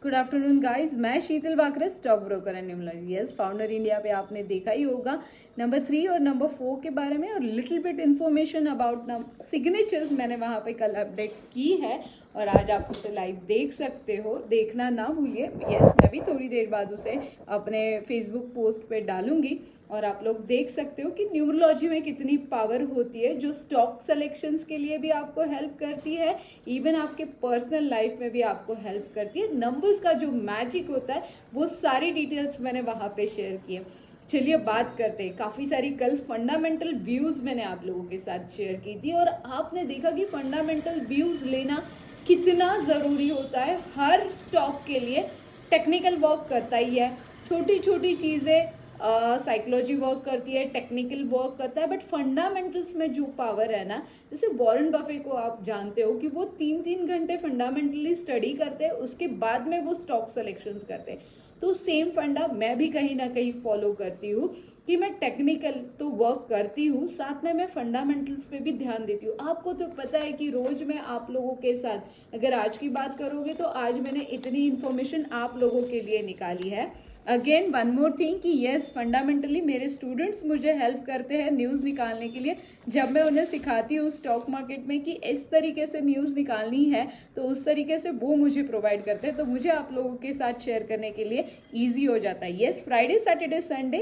Good afternoon guys, मैं Sheetal Bakre, stock broker and numerology. Yes, founder India पे आपने देखा ही होगा नंबर 3 और नंबर 4 के बारे में, और little bit information about signatures मैंने वहाँ पे कल अपडेट की है और आज आप उसे लाइव देख सकते हो, देखना ना भूलिए। यस, मैं भी थोड़ी देर बाद उसे अपने फेसबुक पोस्ट पे डालूंगी और आप लोग देख सकते हो कि न्यूमरोलॉजी में कितनी पावर होती है, जो स्टॉक सिलेक्शंस के लिए भी आपको हेल्प करती है, इवन आपके पर्सनल लाइफ में भी आपको हेल्प करती है। नंबर्स का जो मैजिक होता है वो सारी डिटेल्स मैंने वहाँ पे शेयर की है। चलिए बात करते हैं। काफ़ी सारी कल फंडामेंटल व्यूज़ मैंने आप लोगों के साथ शेयर की थी और आपने देखा कि फंडामेंटल व्यूज़ लेना कितना ज़रूरी होता है। हर स्टॉक के लिए टेक्निकल वर्क करता ही है, छोटी छोटी चीज़ें साइकोलॉजी वर्क करती है, टेक्निकल वर्क करता है, बट फंडामेंटल्स में जो पावर है ना, जैसे वॉरेन बफे को आप जानते हो कि वो 3-3 घंटे फंडामेंटली स्टडी करते हैं, उसके बाद में वो स्टॉक सिलेक्शंस करते हैं। तो सेम फंडा मैं भी कहीं ना कहीं फॉलो करती हूँ कि मैं टेक्निकल तो वर्क करती हूँ, साथ में मैं फंडामेंटल्स पे भी ध्यान देती हूँ। आपको तो पता है कि रोज मैं आप लोगों के साथ, अगर आज की बात करोगे तो आज मैंने इतनी इन्फॉर्मेशन आप लोगों के लिए निकाली है। अगेन वन मोर थिंग कि येस, फंडामेंटली मेरे स्टूडेंट्स मुझे हेल्प करते हैं न्यूज़ निकालने के लिए। जब मैं उन्हें सिखाती हूँ स्टॉक मार्केट में कि इस तरीके से न्यूज़ निकालनी है, तो उस तरीके से वो मुझे प्रोवाइड करते हैं, तो मुझे आप लोगों के साथ शेयर करने के लिए ईजी हो जाता है। येस, फ्राइडे सैटरडे संडे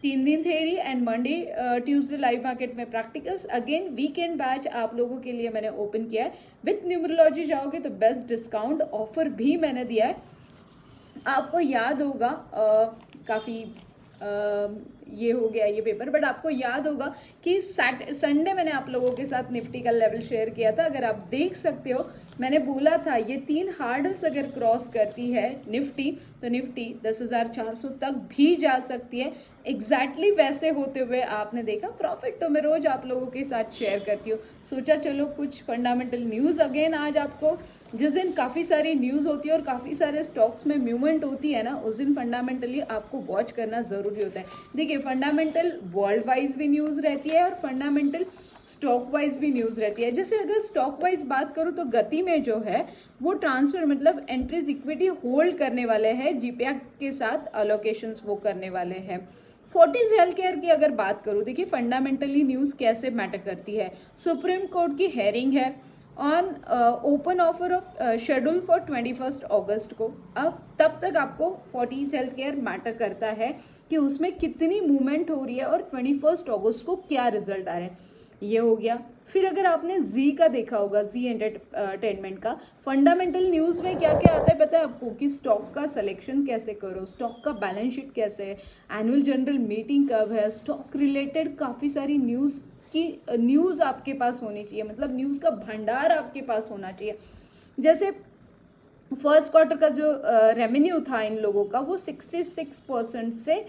3 दिन theory and Monday Tuesday live market में प्रैक्टिकल्स। अगेन वीकेंड बैच आप लोगों के लिए मैंने ओपन किया है। विथ न्यूमरोलॉजी जाओगे तो बेस्ट डिस्काउंट ऑफर भी मैंने दिया है। आपको याद होगा काफ़ी ये हो गया ये पेपर, बट आपको याद होगा कि संडे मैंने आप लोगों के साथ निफ्टी का लेवल शेयर किया था। अगर आप देख सकते हो, मैंने बोला था ये 3 हार्डल्स अगर क्रॉस करती है निफ्टी, तो निफ्टी 10,400 तक भी जा सकती है। एग्जैक्टली वैसे होते हुए आपने देखा। प्रॉफिट तो मैं रोज आप लोगों के साथ शेयर करती हूँ, सोचा चलो कुछ फंडामेंटल न्यूज़ अगेन आज आपको, जिस दिन काफ़ी सारी न्यूज़ होती है और काफ़ी सारे स्टॉक्स में मूवमेंट होती है ना, उस दिन फंडामेंटली आपको वॉच करना ज़रूरी होता है। देखिए, फंडामेंटल वर्ल्ड वाइज भी न्यूज़ रहती है और फंडामेंटल स्टॉक वाइज भी न्यूज़ रहती है। जैसे अगर स्टॉक वाइज बात करूँ तो गति में जो है वो ट्रांसफर, मतलब एंट्रीज इक्विटी होल्ड करने वाले हैं, जीपीए के साथ अलोकेशंस वो करने वाले हैं। फोर्टिस हेल्थ केयर की अगर बात करूँ, देखिए फंडामेंटली न्यूज़ कैसे मैटर करती है। सुप्रीम कोर्ट की हेयरिंग है on open offer of schedule for 21 अगस्त को। अब तब तक आपको फोर्टिस हेल्थ केयर मैटर करता है कि उसमें कितनी मूवमेंट हो रही है और 21 अगस्त को क्या रिजल्ट आ रहे हैं, ये हो गया। फिर अगर आपने जी का देखा होगा, जी एंटरटेनमेंट का फंडामेंटल न्यूज़ में क्या क्या आता है पता है आपको, कि स्टॉक का सिलेक्शन कैसे करो, स्टॉक का बैलेंस शीट कैसे है, एनुअल जनरल मीटिंग कब है, स्टॉक रिलेटेड काफ़ी सारी न्यूज़ की न्यूज़ आपके पास होनी चाहिए, मतलब न्यूज़ का भंडार आपके पास होना चाहिए। जैसे फर्स्ट क्वार्टर का जो रेवेन्यू था इन लोगों का, वो 66% से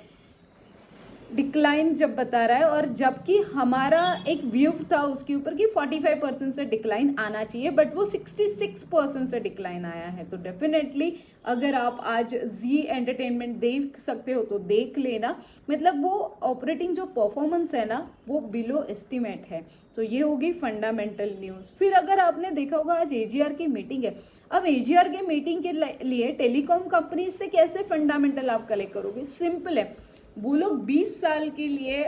डिक्लाइन जब बता रहा है, और जबकि हमारा एक व्यू था उसके ऊपर कि 45% से डिक्लाइन आना चाहिए, बट वो 66% से डिक्लाइन आया है। तो डेफिनेटली अगर आप आज जी एंटरटेनमेंट देख सकते हो तो देख लेना, मतलब वो ऑपरेटिंग जो परफॉर्मेंस है ना वो बिलो एस्टिमेट है। तो ये होगी फंडामेंटल न्यूज़। फिर अगर आपने देखा होगा आज एजीआर की मीटिंग है। अब एजीआर के मीटिंग के लिए टेलीकॉम कंपनी से कैसे फंडामेंटल आप कलेक्ट करोगे, सिंपल है। वो लोग 20 साल के लिए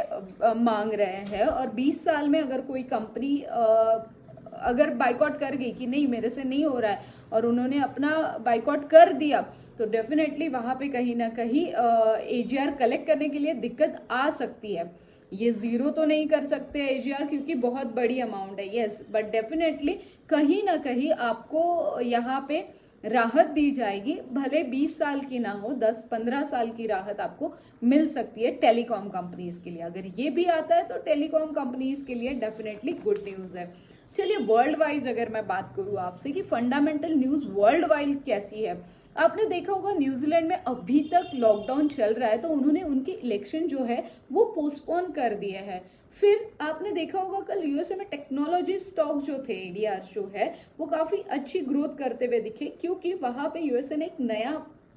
मांग रहे हैं, और 20 साल में अगर कोई कंपनी अगर बाइकआउट कर गई कि नहीं मेरे से नहीं हो रहा है, और उन्होंने अपना बाइकआउट कर दिया, तो डेफिनेटली वहाँ पे कहीं ना कहीं एजीआर कलेक्ट करने के लिए दिक्कत आ सकती है। ये जीरो तो नहीं कर सकते एजीआर क्योंकि बहुत बड़ी अमाउंट है, यस, बट डेफिनेटली कहीं ना कहीं आपको यहाँ पे राहत दी जाएगी, भले 20 साल की ना हो, 10-15 साल की राहत आपको मिल सकती है टेलीकॉम कंपनीज के लिए। अगर ये भी आता है तो टेलीकॉम कंपनीज के लिए डेफिनेटली गुड न्यूज़ है। चलिए वर्ल्ड वाइज अगर मैं बात करूँ आपसे कि फंडामेंटल न्यूज़ वर्ल्ड वाइज कैसी है, आपने देखा होगा न्यूजीलैंड में अभी तक लॉकडाउन चल रहा है, तो उन्होंने उनकी इलेक्शन जो है वो पोस्टपोन कर दिए हैं। फिर आपने देखा होगा कल यूएसए में टेक्नोलॉजी स्टॉक जो थे, एडीआर जो है, वो काफ़ी अच्छी ग्रोथ करते हुए दिखे, क्योंकि वहाँ पे यूएसए ने एक नया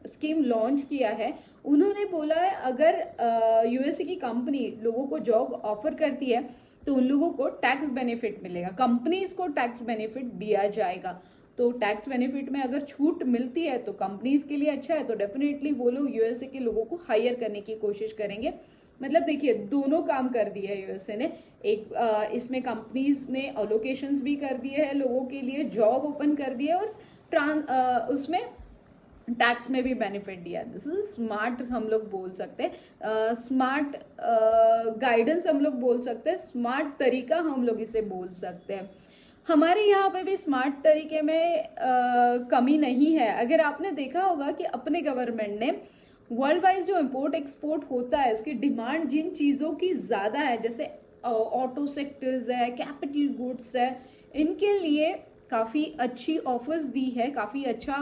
स्कीम लॉन्च किया है। उन्होंने बोला है अगर यूएसए की कंपनी लोगों को जॉब ऑफर करती है तो उन लोगों को टैक्स बेनिफिट मिलेगा, कंपनीज को टैक्स बेनिफिट दिया जाएगा। तो टैक्स बेनिफिट में अगर छूट मिलती है तो कंपनीज के लिए अच्छा है, तो डेफिनेटली वो लोग यूएसए के लोगों को हायर करने की कोशिश करेंगे। मतलब देखिए दोनों काम कर दिया है यूएसए ने, एक इसमें कंपनीज ने अलोकेशंस भी कर दिए हैं लोगों के लिए, जॉब ओपन कर दिए और उसमें टैक्स में भी बेनिफिट दिया। दिस इज स्मार्ट हम लोग बोल सकते हैं, स्मार्ट गाइडेंस हम लोग बोल सकते हैं, स्मार्ट तरीका हम लोग इसे बोल सकते हैं। हमारे यहाँ पे भी स्मार्ट तरीके में कमी नहीं है। अगर आपने देखा होगा कि अपने गवर्नमेंट ने वर्ल्ड वाइज जो इम्पोर्ट एक्सपोर्ट होता है उसकी डिमांड जिन चीज़ों की ज़्यादा है, जैसे ऑटो सेक्टर्स है, कैपिटल गुड्स है, इनके लिए काफ़ी अच्छी ऑफर्स दी है, काफ़ी अच्छा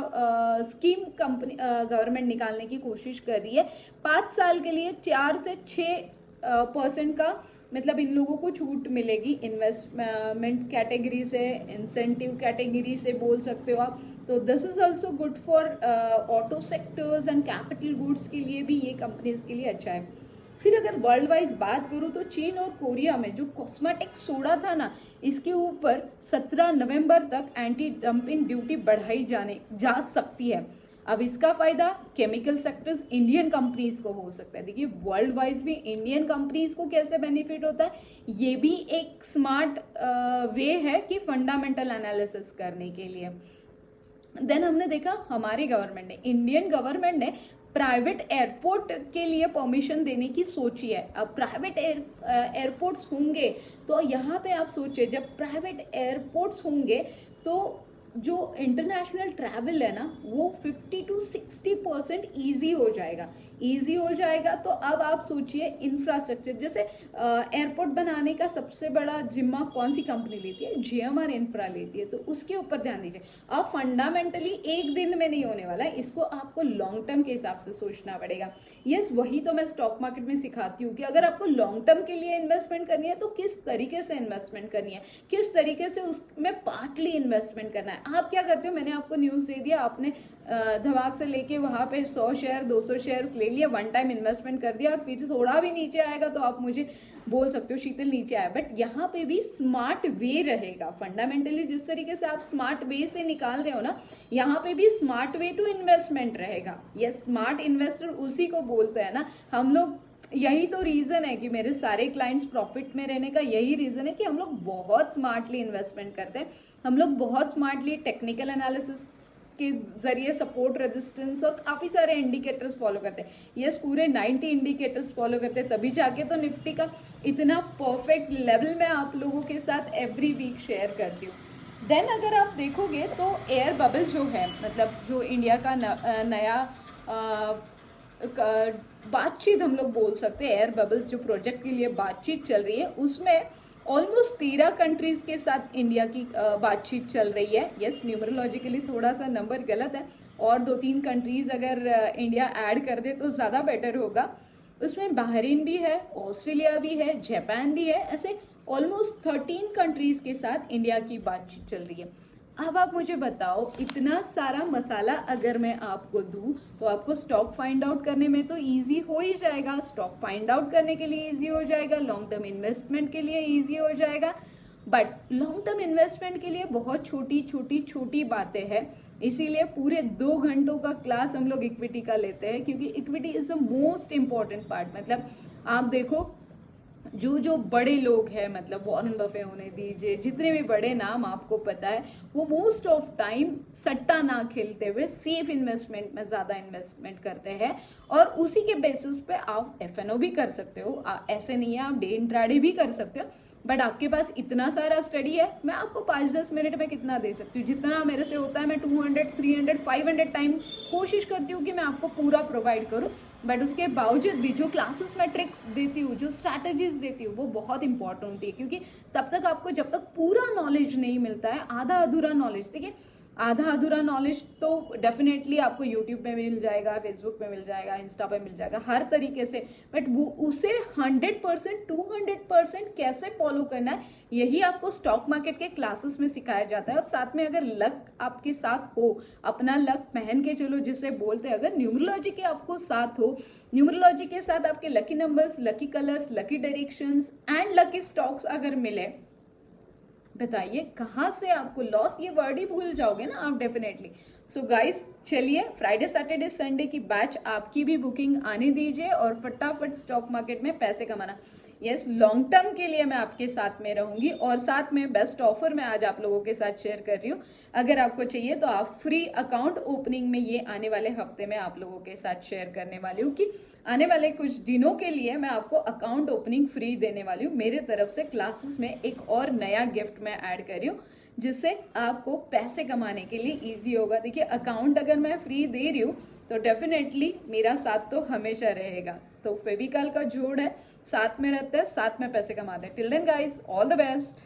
स्कीम कंपनी गवर्नमेंट निकालने की कोशिश कर रही है। 5 साल के लिए 4 से 6% का मतलब इन लोगों को छूट मिलेगी इन्वेस्टमेंट कैटेगरी से, इंसेंटिव कैटेगरी से बोल सकते हो आप। तो this is also good for auto sectors and capital goods के लिए भी ये कंपनीज के लिए अच्छा है। फिर अगर वर्ल्ड वाइज बात करूँ तो चीन और कोरिया में जो कॉस्मेटिक सोडा था ना, इसके ऊपर 17 नवंबर तक एंटी डंपिंग ड्यूटी बढ़ाई जा सकती है। अब इसका फायदा केमिकल सेक्टर्स इंडियन कंपनीज को हो सकता है। देखिए वर्ल्ड वाइज भी इंडियन कंपनीज को कैसे बेनिफिट होता है, ये भी एक स्मार्ट वे है कि फंडामेंटल एनालिसिस करने के लिए। देन हमने देखा हमारी गवर्नमेंट ने, इंडियन गवर्नमेंट ने प्राइवेट एयरपोर्ट के लिए परमिशन देने की सोची है। अब प्राइवेट एयरपोर्ट्स होंगे तो यहाँ पे आप सोचिए, जब प्राइवेट एयरपोर्ट्स होंगे तो जो इंटरनेशनल ट्रैवल है ना वो 50 to 60% ईजी हो जाएगा, ईजी हो जाएगा। तो अब आप सोचिए इंफ्रास्ट्रक्चर, जैसे एयरपोर्ट बनाने का सबसे बड़ा जिम्मा कौन सी कंपनी लेती है, जीएमआर इंफ्रा लेती है, तो उसके ऊपर ध्यान दीजिए। अब फंडामेंटली एक दिन में नहीं होने वाला है, इसको आपको लॉन्ग टर्म के हिसाब से सोचना पड़ेगा। यस, वही तो मैं स्टॉक मार्केट में सिखाती हूँ कि अगर आपको लॉन्ग टर्म के लिए इन्वेस्टमेंट करनी है तो किस तरीके से इन्वेस्टमेंट करनी है, किस तरीके से उसमें पार्टली इन्वेस्टमेंट करना है। आप क्या करते हो, मैंने आपको न्यूज़ दे दिया, आपने धमाक से लेके वहाँ पे 100 शेयर 200 शेयर्स ले लिया, वन टाइम इन्वेस्टमेंट कर दिया, और फिर थोड़ा भी नीचे आएगा तो आप मुझे बोल सकते हो शीतल नीचे आया। बट यहाँ पे भी स्मार्ट वे रहेगा। फंडामेंटली जिस तरीके से आप स्मार्ट वे से निकाल रहे हो ना, यहाँ पे भी स्मार्ट वे टू इन्वेस्टमेंट रहेगा। ये स्मार्ट इन्वेस्टर उसी को बोलते हैं ना हम लोग। यही तो रीजन है कि मेरे सारे क्लाइंट्स प्रॉफिट में रहने का यही रीजन है कि हम लोग बहुत स्मार्टली इन्वेस्टमेंट करते हैं, हम लोग बहुत स्मार्टली टेक्निकल एनालिसिस के जरिए सपोर्ट, रेजिस्टेंस और काफ़ी सारे इंडिकेटर्स फॉलो करते हैं। यस, पूरे 90 इंडिकेटर्स फॉलो करते हैं, तभी जाके तो निफ्टी का इतना परफेक्ट लेवल में आप लोगों के साथ एवरी वीक शेयर करती हूँ। देन अगर आप देखोगे तो एयर बबल जो है, मतलब जो इंडिया का नया बातचीत हम लोग बोल सकते हैं, एयर बबल्स जो प्रोजेक्ट के लिए बातचीत चल रही है, उसमें ऑलमोस्ट 13 कंट्रीज के साथ इंडिया की बातचीत चल रही है। यस, न्यूमरोलॉजिकली थोड़ा सा नंबर गलत है, और 2-3 कंट्रीज अगर इंडिया ऐड कर दे तो ज़्यादा बेटर होगा। उसमें बहरीन भी है, ऑस्ट्रेलिया भी है, जापान भी है, ऐसे ऑलमोस्ट 13 कंट्रीज के साथ इंडिया की बातचीत चल रही है। अब आप मुझे बताओ, इतना सारा मसाला अगर मैं आपको दूं तो आपको स्टॉक फाइंड आउट करने में तो इजी हो ही जाएगा, स्टॉक फाइंड आउट करने के लिए इजी हो जाएगा, लॉन्ग टर्म इन्वेस्टमेंट के लिए इजी हो जाएगा। बट लॉन्ग टर्म इन्वेस्टमेंट के लिए बहुत छोटी छोटी छोटी बातें हैं, इसीलिए पूरे 2 घंटों का क्लास हम लोग इक्विटी का लेते हैं, क्योंकि equity is the most important part. मतलब आप देखो, जो बड़े लोग हैं, मतलब वॉरेन बफे होने दीजिए, जितने भी बड़े नाम आपको पता है, वो मोस्ट ऑफ टाइम सट्टा ना खेलते हुए सेफ इन्वेस्टमेंट में ज़्यादा इन्वेस्टमेंट करते हैं, और उसी के बेसिस पे आप एफएनओ भी कर सकते हो। ऐसे नहीं है, आप डे इंट्राडे भी कर सकते हो। बट आपके पास इतना सारा स्टडी है, मैं आपको 5-10 मिनट में कितना दे सकती हूँ, जितना मेरे से होता है मैं 200, 300, 500 टाइम कोशिश करती हूँ कि मैं आपको पूरा प्रोवाइड करूँ। बट उसके बावजूद भी जो क्लासेस में ट्रिक्स देती हूँ, जो स्ट्रैटेजीज देती हूँ, वो बहुत इंपॉर्टेंट होती है, क्योंकि तब तक आपको, जब तक पूरा नॉलेज नहीं मिलता है, आधा अधूरा नॉलेज, ठीक है, आधा अधूरा नॉलेज तो डेफिनेटली आपको यूट्यूब पे मिल जाएगा, फेसबुक पे मिल जाएगा, इंस्टा पे मिल जाएगा, हर तरीके से। बट वो उसे 100%, 200% कैसे फॉलो करना है, यही आपको स्टॉक मार्केट के क्लासेस में सिखाया जाता है। और साथ में अगर लक आपके साथ हो, अपना लक पहन के चलो जिसे बोलते हैं, अगर न्यूमरोलॉजी के आपको साथ हो, न्यूमरोलॉजी के साथ आपके lucky numbers, lucky colours, lucky directions and lucky stocks अगर मिले, बताइए कहाँ से आपको लॉस, ये वर्ड ही भूल जाओगे ना आप डेफिनेटली। सो गाइस चलिए फ्राइडे सैटरडे संडे की बैच आपकी भी बुकिंग आने दीजिए और फटाफट स्टॉक मार्केट में पैसे कमाना। यस, लॉन्ग टर्म के लिए मैं आपके साथ में रहूंगी और साथ में बेस्ट ऑफर मैं आज आप लोगों के साथ शेयर कर रही हूँ। अगर आपको चाहिए तो आप फ्री अकाउंट ओपनिंग में ये आने वाले हफ्ते में आप लोगों के साथ शेयर करने वाली हूँ कि आने वाले कुछ दिनों के लिए मैं आपको अकाउंट ओपनिंग फ्री देने वाली हूँ। मेरे तरफ से क्लासेस में एक और नया गिफ्ट मैं ऐड कर रही हूँ जिससे आपको पैसे कमाने के लिए इजी होगा। देखिए अकाउंट अगर मैं फ्री दे रही हूँ तो डेफिनेटली मेरा साथ तो हमेशा रहेगा। तो फेविकॉल का जोड़ है, साथ में रहता है, साथ में पैसे कमाते हैं। Till then guys, all the best.